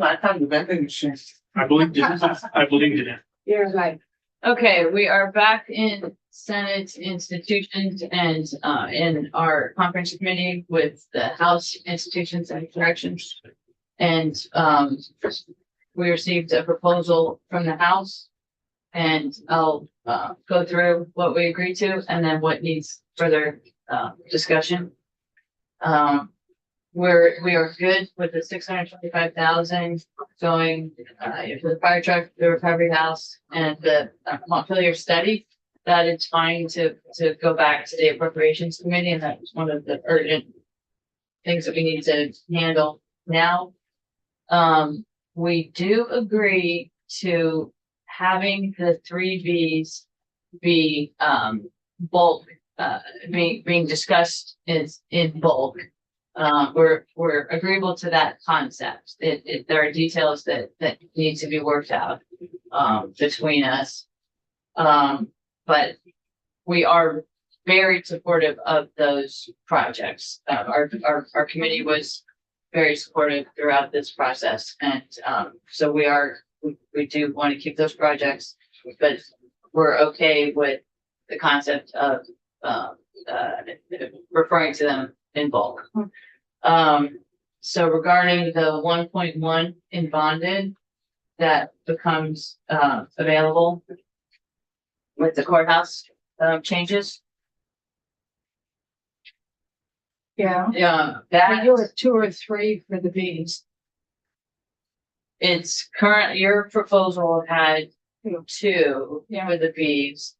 I thought the vending machines. I believed in it. You're right. Okay, we are back in Senate institutions and in our conference committee with the House institutions and corrections. And we received a proposal from the House. And I'll go through what we agreed to and then what needs further discussion. We are good with the 625,000 going for the fire truck, the recovery house, and the Montpelier study. That it's fine to go back to the appropriations committee, and that was one of the urgent things that we need to handle now. We do agree to having the 3Bs be bulk, being discussed in bulk. We're agreeable to that concept. There are details that need to be worked out between us. But we are very supportive of those projects. Our committee was very supportive throughout this process. And so we do want to keep those projects, but we're okay with the concept of referring to them in bulk. So regarding the 1.1 in bonded, that becomes available with the courthouse changes. Yeah. Yeah, You were 2 or 3 for the Bs. It's current, your proposal had 2 with the Bs.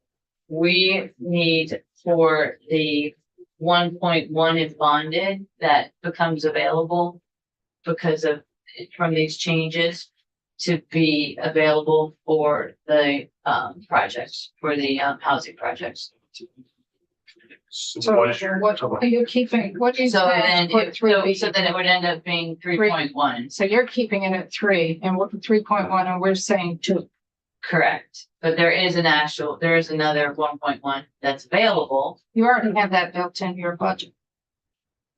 We need for the 1.1 in bonded that becomes available because of from these changes to be available for the projects, for the housing projects. So what are you keeping? What is So that? then, so then it would end up being 3.1. So you're keeping it at 3 and what 3.1 and we're saying 2. Correct. But there is another 1.1 that's available. You already have that built in your budget.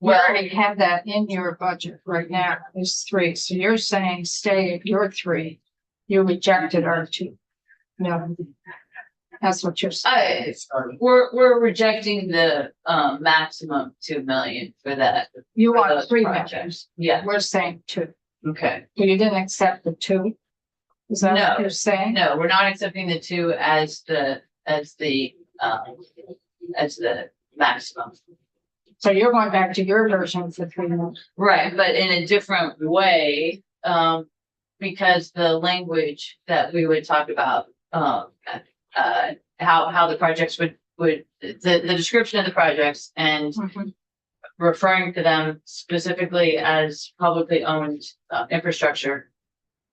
You already have that in your budget right now. It's 3. So you're saying stay at your 3. You rejected our 2. No. That's what you're saying. We're rejecting the maximum 2 million for that. You for want those 3 projects. measures. Yeah. We're saying 2. Okay. But you didn't accept the 2? Is that what you're saying? No, we're not accepting the 2 as the maximum. So you're going back to your version for 3 months. Right, but in a different way, because the language that we would talk about, how the projects would the description of the projects and referring to them specifically as publicly owned infrastructure,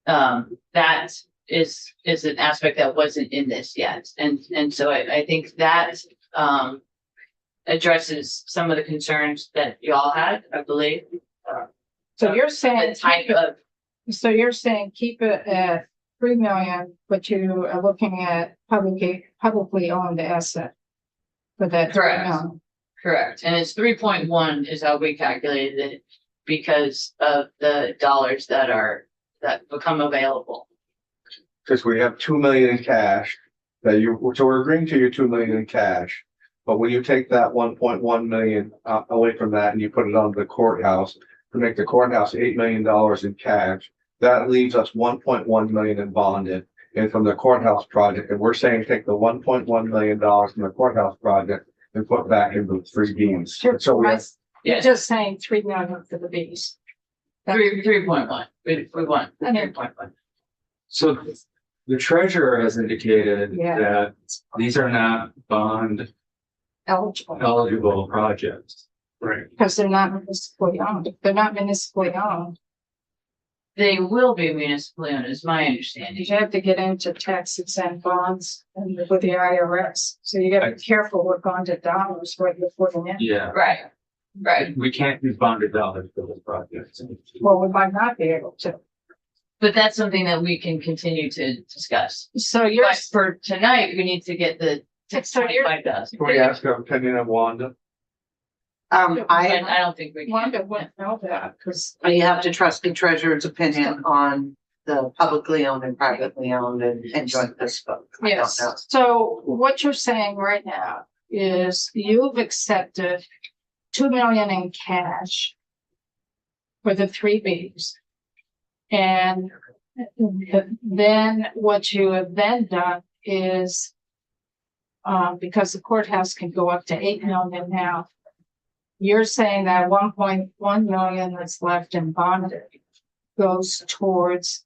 that is an aspect that wasn't in this yet, and so I think that addresses some of the concerns that y'all had, I believe. So you're saying The type of so you're saying keep it at 3 million, but you are looking at publicly owned asset for that. Correct. 3 million. Correct, and it's 3.1 is how we calculated it because of the dollars that become available. Because we have 2 million in cash so we're agreeing to your 2 million in cash. But when you take that 1.1 million away from that and you put it on the courthouse to make the courthouse $8 million in cash, that leaves us 1.1 million in bonded and from the courthouse project. And we're saying take the 1.1 million dollars from the courthouse project and put back into 3Bs. So You're just saying 3 million for the Bs. 3.1. We want 3.1. So the treasurer has indicated Yeah. that these are not bond eligible projects. Right. Because they're not municipally owned. If they're not municipally owned, They will be municipally owned, is my understanding. you have to get into tax exempt bonds and with the IRS. So you gotta be careful what bonded dollars, what you're putting in. Yeah. Right, right. We can't use bonded dollars for this project. Well, we might not be able to. But that's something that we can continue to discuss. So you're, But for tonight, we need to get the So you're- 625,000. can we ask our opinion of Wanda? And I, I don't think we can. Wanda wouldn't know that, because you have to trust the treasurer's opinion on the publicly owned and privately owned and joint bespoke. I don't yes, know. so what you're saying right now is you've accepted 2 million in cash for the 3Bs. And then what you have then done is, because the courthouse can go up to 8 million now, you're saying that 1.1 million that's left in bonded goes towards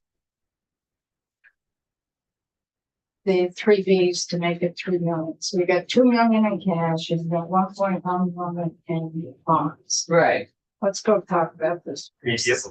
the 3Bs to make it 3 million. So you got 2 million in cash, you've got 1.1 million in bonds. Right. Let's go talk about this. Yes.